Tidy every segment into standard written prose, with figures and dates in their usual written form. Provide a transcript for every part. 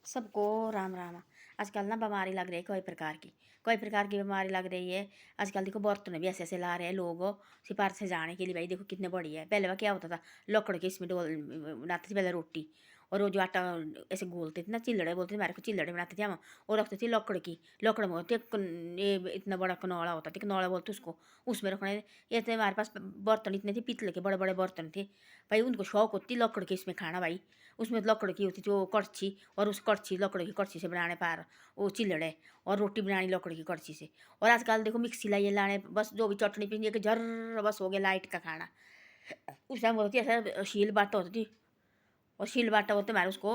सबको राम राम। आजकल ना बीमारी लग रही है कई प्रकार की बीमारी लग रही है। आजकल देखो बर्तन भी ऐसे ऐसे ला रहे हैं लोग सिफारिश से जाने के लिए। भाई देखो कितने बड़ी है। पहले वह क्या होता था, लकड़ के इसमें डोल बनाते थे पहले रोटी। और वो जो आटा ऐसे गोलते थे ना, चिल्लड़े बोलते थे, हमारे को चिल्लड़े बनाते थे हम। और रखते थे लकड़ की, लकड़ में होते ये इतना बड़ा कनौड़ा होता था, कनौड़ा बोलते उसको। उसमें रखने ये थे हमारे पास बर्तन इतने थे, पीतल के बड़े बड़े बर्तन थे। भाई उनको शौक होती लकड़ के इसमें खाना। भाई उसमें लकड़ की होती थी वो कड़छी, और उस कड़छी लकड़ की कड़छी से बनाने पार वो चिल्लड़े। और रोटी बनानी लकड़ की कड़छी से। और आजकल देखो मिक्सी लाइए लाने, बस जो भी चटनी पीनी के झर्र बस हो गया लाइट का खाना। उस टाइम होती ऐसा शील बाटा होती थी। और शील बाटा बोलते हमारे उसको,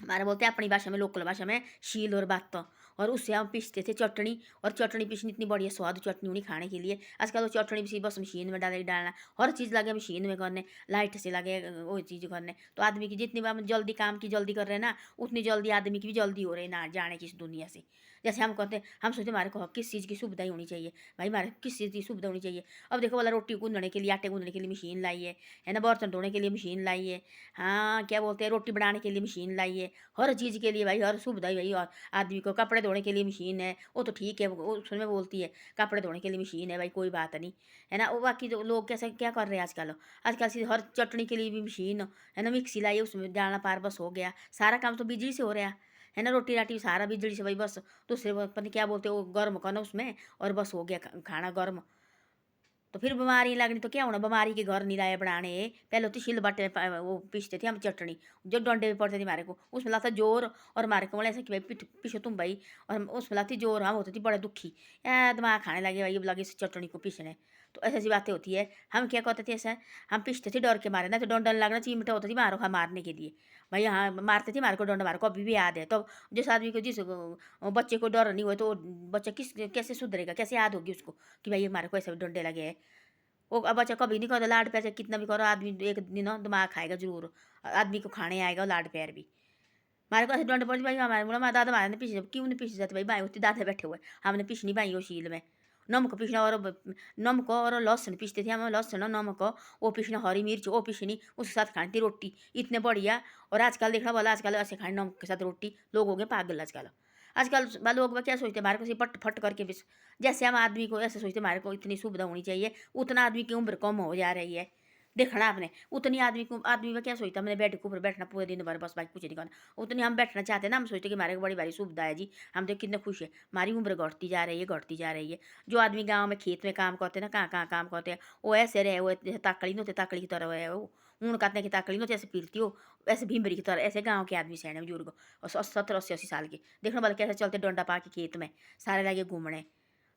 हमारे बोलते हैं अपनी भाषा में, लोकल भाषा में शील और बात। और उससे हम पीसते थे चटनी। और चटनी पीसनी इतनी बढ़िया स्वाद चटनी उन्हीं खाने के लिए। आजकल तो चटनी पीसी बस मशीन में डालना, हर चीज़ लगे मशीन में करने, लाइट से लगे वो चीज़ करने। तो आदमी की जितनी हम जल्दी काम की जल्दी कर रहे हैं ना, उतनी जल्दी आदमी की भी जल्दी हो रही है ना जाने की इस दुनिया से। जैसे हम कहते हैं, हम सोचते हमारे को किस चीज़ की सुविधा होनी चाहिए। भाई हमारे किस चीज़ की सुविधा होनी चाहिए। अब देखो वाला रोटी गूंदने के लिए, आटे गूंदने के लिए मशीन लाई है ना, बर्तन धोने के लिए मशीन लाई है। हाँ क्या बोलते हैं, रोटी बनाने के लिए मशीन लाई है। हर चीज़ के लिए भाई, हर सुविधा ही भाई। और आदमी को कपड़े धोने के लिए मशीन है, वो तो ठीक है, वो उसमें बोलती है कपड़े धोने के लिए मशीन है, भाई कोई बात नहीं। है ना। वो बाकी जो लोग कैसे क्या कर रहे हैं आजकल, आजकल सीधे हर चटनी के लिए भी मशीन है ना, मिक्सी लाई है, उसमें डालना पार बस हो गया। सारा काम तो बिजली से हो रहा है ना, रोटी राटी सारा बिजली से भाई। बस दूसरे पता नहीं क्या बोलते हैं, वो गर्म करना उसमें और बस हो गया खाना गर्म। तो फिर बीमारी लगनी तो क्या होना, बीमारी के घर नहीं लाए बनाने। पहले होती सिल बट्टे में वो पीसते थे हम चटनी, जो डंडे में पड़ते थे हमारे को, उसमें लाता जोर। और हमारे को बोले ऐसा कि भाई पीछो तुम भाई। और हम उसमें लाती जोर, हम होते थे बड़े दुखी। दिमाग खाने लगे भाई, अब लगे इस चटनी को पीसने। तो ऐसी ऐसी बातें होती है। हम क्या कहते थे ऐसा, हम पीसते थे डर के मारे ना, तो डंडा लगना चिमटा होता थी मारो खा मारने के लिए। भाई हाँ मारते थे हमारे को डंडा, हमारे को अभी भी याद है। तो जिस आदमी को, जिस बच्चे को डर नहीं हुआ, तो बच्चा किस कैसे सुधरेगा, कैसे याद होगी उसको कि भाई हमारे को ऐसे डंडे लगे हैं। वो अब बच्चा कभी नहीं करता लाड प्यार, चाहे कितना भी करो आदमी एक दिन ना दिमाग खाएगा जरूर। आदमी को खाने आएगा वो लाड प्यार भी। हमारे को ऐसे डंड पड़ी भाई, हमारे बोला हमारे दादा हमारे ने पीछे, क्यों नहीं पीछे जाते भाई, भाई होती दादा बैठे हुए, हमने पीछनी भाई वो शील में। नमक पीसना, और नमक और लहसुन पीसते थे हम, लहसुन और नमक वो पीसना, हरी मिर्च वो पीसनी, उसके साथ खानी थी रोटी इतने बढ़िया। और आजकल देखना बोला, आजकल ऐसे खाने नमक के साथ रोटी, लोग हो गए पागल आजकल। आजकल लोग क्या सोचते हैं, हमारे को सिर्फ पट फट करके भी, जैसे हम आदमी को ऐसे सोचते हैं हमारे को इतनी सुविधा होनी चाहिए, उतना आदमी की उम्र कम हो जा रही है। देखना आपने, उतनी आदमी को, आदमी में क्या सोचता है, मैंने बेड के ऊपर बैठना पूरे दिन भर बस, भाई कुछ नहीं करना। उतनी हम बैठना चाहते हैं ना, हम सोचते हैं कि हमारे को बड़ी बड़ी सुविधा है जी, हम तो कितने खुश है। हमारी उम्र घटती जा रही है, घटती जा रही है। जो आदमी गाँव में खेत में काम करते हैं ना, कहाँ कहाँ काम करते हैं, वो ऐसे रहे, वो ताकड़ी नहीं होते, ताकड़ी की तरह है वो। ऊन काटने की ताकड़ी नहीं होती, ऐसे पीरती हो, ऐसे भीमरी की तरह, ऐसे गाँव के आदमी से बुजुर्ग। और 70 80 80 साल के देखना वाले कैसे चलते डंडा पा के खेत में, सारे लगे घूमने।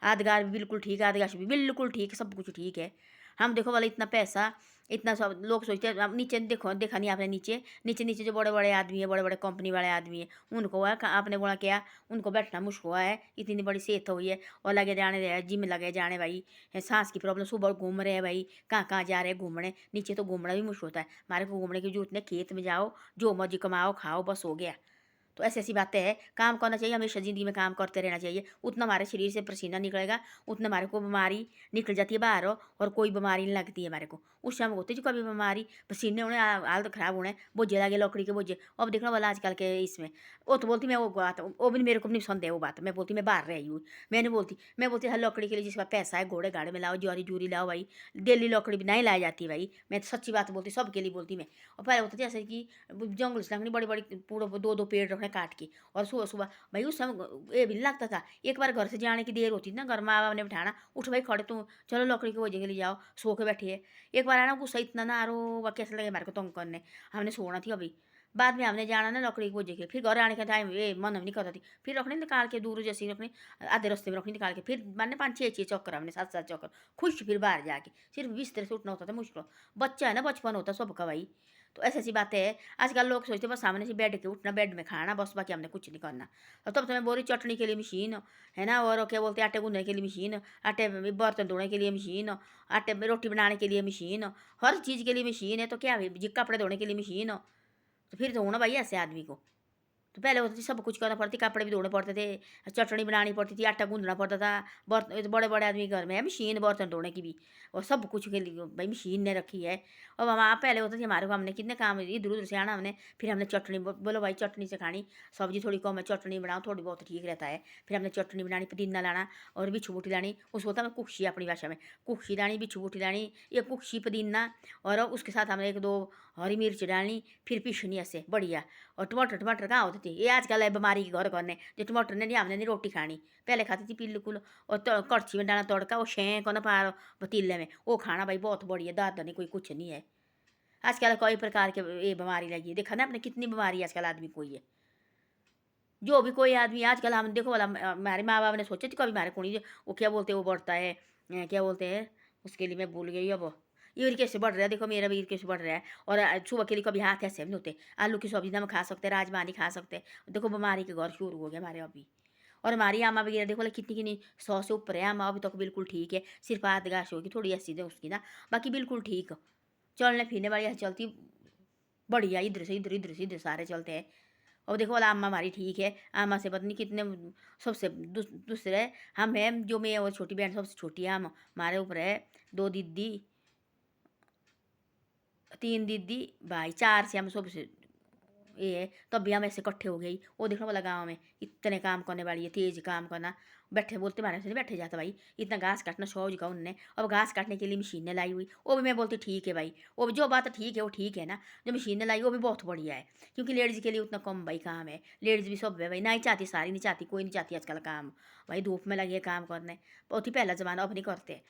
आदगार भी बिल्कुल ठीक है, आदगाश भी बिल्कुल ठीक है, सब कुछ ठीक है। हम देखो वाला इतना पैसा, इतना सब लोग सोचते हैं। अब नीचे देखो, देखा नहीं आपने, नीचे नीचे नीचे जो बड़े बड़े आदमी है, बड़े बड़े कंपनी वाले आदमी है, उनको हुआ आपने बोला क्या, उनको बैठना मुश्किल हुआ है, इतनी बड़ी सेहत हुई है। और लगे जाने रहे जिम लगे जाने भाई, सांस की प्रॉब्लम, सुबह घूम रहे हैं भाई, कहाँ कहाँ जा रहे हैं घूमने, नीचे तो घूमना भी मुश्किल होता है। हमारे को घूमने की जरूरत नहीं, खेत में जाओ, जो मर्जी कमाओ खाओ, बस हो गया। तो ऐसी ऐसी बातें हैं, काम करना चाहिए, हमेशा ज़िंदगी में काम करते रहना चाहिए। उतना हमारे शरीर से पसीना निकलेगा, उतना हमारे को बीमारी निकल जाती है बाहर, और कोई बीमारी नहीं लगती है हमारे को। उस समय होती है जो कभी बीमारी, पसीने होने, हालत ख़राब होने, बोझे लगे लकड़ी के बोझे। अब देखना वाला आजकल के इसमें, वो तो बोलती मैं वो बात, वो भी मेरे को नहीं पसंद है वो बात। मैं बोलती मैं बाहर रही हूँ, मैं बोलती हर लकड़ी के लिए जिसका पैसा है, घोड़े गाड़े में लाओ, ज्वारी जूरी लाओ भाई। डेली लकड़ी भी नहीं लाई जाती भाई, मैं तो सच्ची बात बोलती, सबके लिए बोलती मैं। और पहले होता था जैसे कि जंगल से लकड़ी बड़ी बड़ी पूरा दो दो पेड़ रखने काट के, और सुबह सुबह भाई उस समय ये भी नहीं लगता था। एक बार घर से जाने की देर होती थी ना, घर माँ बाप ने बिठाना, उठ भाई खड़े तुम, चलो लकड़ी की वजह के लिए जाओ, सो के बैठिए। एक बार आना गुस्सा इतना ना, आरो वह कैसे लगे हमारे को तंग करने, हमने सोना थी अभी। बाद में हमने जाना ना लकड़ी की वजह के, फिर घर आने का टाइम ये मन हम नहीं करता थी, फिर रखने निकाल के दूर जैसे रखने, आधे रास्ते में रखने निकाल के, फिर मैंने 5 6 6 चक्कर, हमने 7 7 चक्कर, खुश फिर बाहर जाके, सिर्फ बिस्तर से उठना होता था मुश्किल। बच्चा है ना, बचपन होता सबका भाई। तो ऐसी ऐसी बातें हैं। आजकल लोग सोचते बस सामने से बेड के उठना, बेड में खाना, बस बाकी हमने कुछ नहीं करना। और तब तो मैं बोल रही चटनी के लिए मशीन है ना, और क्या बोलते हैं आटे गूंदने के लिए मशीन, आटे में बर्तन धोने के लिए मशीन, आटे में रोटी बनाने के लिए मशीन, हर चीज़ के लिए मशीन है। तो क्या भाई जी, कपड़े धोने के लिए मशीन, तो फिर तो होना भाई ऐसे आदमी को। तो पहले होती थी सब कुछ करना पड़ती, कपड़े भी धोने पड़ते थे, चटनी बनानी पड़ती थी, आटा गूंदना पड़ता था। बर्तन बड़े बड़े आदमी के घर में है मशीन बर्तन धोने की भी, और सब कुछ के लिए भाई मशीन ने रखी है। और वहाँ पहले होता थी हमारे को, हमने कितने काम इधर उधर से आना हमने, फिर हमने चटनी बोलो भाई चटनी से खानी, सब्जी थोड़ी कम है चटनी बनाओ, थोड़ी बहुत ठीक रहता है। फिर हमने चटनी बनानी, पुदीना लाना और बिच्छू बूटी लानी, उसको होता है कुक्षी अपनी भाषा में, कुक्षी लानी, बिच्छू बूटी लानी, ये कुक्षी पुदीना, और उसके साथ हमने एक दो हरी मिर्च डालनी, फिर पीसनी ऐसे बढ़िया। और टमाटर टमाटर कहाँ होते थे, ये आजकल है बीमारी के घर करने, जो टमाटर ने नहीं हमने नहीं रोटी खानी, पहले खाती थी बिल्कुल। और तो कड़छी में डालना तड़का, वो शेंक ना पार पतीले में वो खाना भाई बहुत बढ़िया, दाद नहीं कोई कुछ नहीं है। आजकल कई प्रकार के ये बीमारी लगी है, देखा ना आपने कितनी बीमारी आजकल आदमी को ही है। जो भी कोई आदमी आजकल, हम देखो वाला हमारे माँ बाप ने सोचे थे कभी हमारे को नहीं, वो क्या बोलते हैं वो बढ़ता है, क्या बोलते हैं उसके लिए मैं भूल गई अब। यूरिक एसिड बढ़ रहा है, देखो मेरा भी यूरिक एसिड बढ़ रहा है। और सुबह के लिए कभी हाथ ऐसे नहीं होते, आलू की सब्जी हम खा सकते, राजमा नहीं खा सकते, देखो बीमारी के घर शुरू हो गया हमारे अभी। और हमारी आमा वगैरह देखो कितनी कितनी 100 से ऊपर है आमा, अभी तक बिल्कुल ठीक है, सिर्फ आध गाश होगी थोड़ी ऐसी है उसकी ना, बाकी बिल्कुल ठीक, चलने फिरने वाली है, चलती बढ़िया, इधर से इधर, इधर से इधर सारे चलते हैं। और देखो वाला अम्मा हमारी ठीक है, अम्मा से पता नहीं कितने सबसे दूसरे हम हैं, जो मैं और छोटी बहन सबसे छोटी है, हम हमारे ऊपर है 2 दीदी, 3 दीदी भाई, 4 से हम सबसे ये है, तब भी हम ऐसे इकट्ठे हो गई। वो देखो वाला गाँव में इतने काम करने वाली है, तेज काम करना, बैठे बोलते मारे से नहीं बैठे जाता भाई, इतना घास काटना शौज का उनने। अब घास काटने के लिए मशीनें लाई हुई, वो भी मैं बोलती ठीक है भाई, वो भी जो बात ठीक है वो ठीक है ना, जो मशीनें लाई वो भी बहुत बढ़िया है, क्योंकि लेडीज़ के लिए उतना कम भाई काम है, लेडीज़ भी सब है भाई, नहीं चाहती, सारी नहीं चाहती, कोई नहीं चाहती आजकल काम, भाई धूप में लगे काम करने, बहुत ही पहला ज़माना, अब नहीं करते।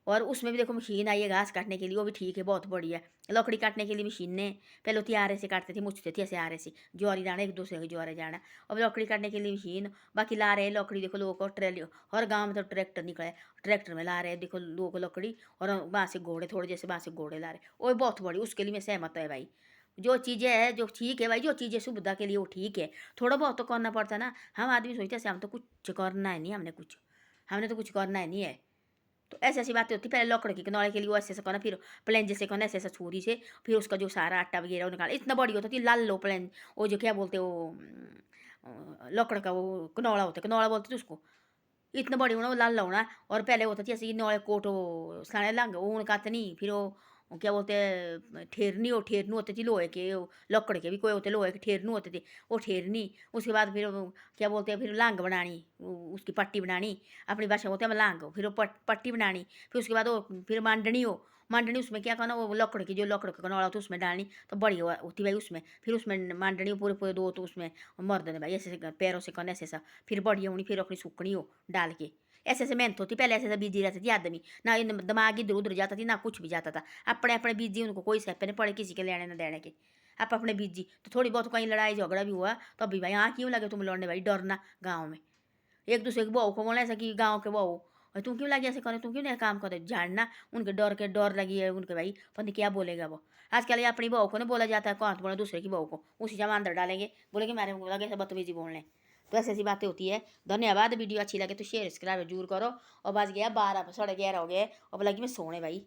और उसमें भी देखो मशीन आई है घास काटने के लिए, वो भी ठीक है बहुत बढ़िया। लकड़ी काटने के लिए मशीन ने, पहले होती आरे से काटते थे, मुझते थे ऐसे आरे से, ज्वारी जाना एक दूसरे को ज्वारे जाना। अब लकड़ी काटने के लिए मशीन, बाकी ला रहे लकड़ी, देखो लोगों को ट्रेली, हर गाँव में तो ट्रैक्टर निकले, ट्रैक्टर में ला रहे देखो लोग लकड़ी, और वहाँ से घोड़े, थोड़े जैसे वहाँ से घोड़े ला रहे, वो बहुत बड़ी, उसके लिए मैं सहमत है भाई। जो चीज़ें है जो ठीक है भाई, जो चीज़ें सुविधा के लिए वो ठीक है, थोड़ा बहुत तो करना पड़ता है ना। हम आदमी सोचते हैं हम तो कुछ करना है नहीं, हमने तो कुछ करना है नहीं है। तो ऐसी ऐसी बातें होती, पहले लकड़ की किनारे के लिए वो ऐसे ऐसे करना, फिर प्लेन जैसे करना ऐसे ऐसे छुरी से, फिर उसका जो सारा आटा वगैरह वो निकाल, इतना बड़ी होती थी लाल लो प्लेन, वो जो क्या बोलते वो लकड़ का वो कनौड़ा होता है, कनौड़ा बोलते थे उसको, इतना बड़ी होना वो लाल होना। और पहले होता थी ऐसे नौले कोट वो साढ़े लंग वो उनका नहीं, फिर वो क्या बोलते हैं ठेरनी, हो ठेरनू होती थी लोहे के, लकड़ के भी कोई होते लोहे के ठेरनू होते थे, वो ठेरनी। उसके बाद फिर क्या बोलते हैं फिर लांग बनानी, उसकी पट्टी बनानी, अपनी भाषा में बोलते हैं लांग, फिर वो पट्टी बनानी, फिर उसके बाद वो फिर मांडनी हो, मांडनी उसमें क्या करना, वो लकड़ की जो लकड़ का कनौड़ा होता है उसमें डालनी, तो बड़ी होती भाई उसमें, फिर उसमें मांडनी पूरे पूरे दो, तो उसमें मर्द ने भाई ऐसे ऐसे पैरों से करना ऐसे ऐसा, फिर बड़ी होनी, फिर अपनी सुकनी हो डाल के, ऐसे ऐसे मेहनत होती, पहले ऐसे ऐसे बिजी रहती थी आदमी, ना इन दिमाग इधर उधर जाता थी ना कुछ भी जाता था, अपने अपने बिजी, उनको कोई सह नहीं पड़े किसी के लेने न देने के, आप अपने बिजी। तो थोड़ी बहुत कहीं लड़ाई झगड़ा भी हुआ तो अभी भाई हाँ क्यों लगे तुम लड़ने भाई, डरना गाँव में एक दूसरे की बहू को बोला ऐसा कि गाँव के बहू, और तुम क्यों लगी ऐसे करे, तुम क्यों नहीं काम करे, झाड़ना उनके डर लगी है उनके भाई, पता नहीं क्या बोलेगा वो। आजकल ये अपनी बहू को नहीं बोला जाता है, कौन बोला दूसरे की बहू को, उसी जमा अंदर डालेंगे, बोलेंगे मेरे को लगे सब बदतमीजी बोलने। तो ऐसी ऐसी बातें होती है। धन्यवाद, वीडियो अच्छी लगे तो शेयर सब्सक्राइब जरूर करो। और बज गया 12, 11:30 हो गए, अब लगी मैं सोने भाई।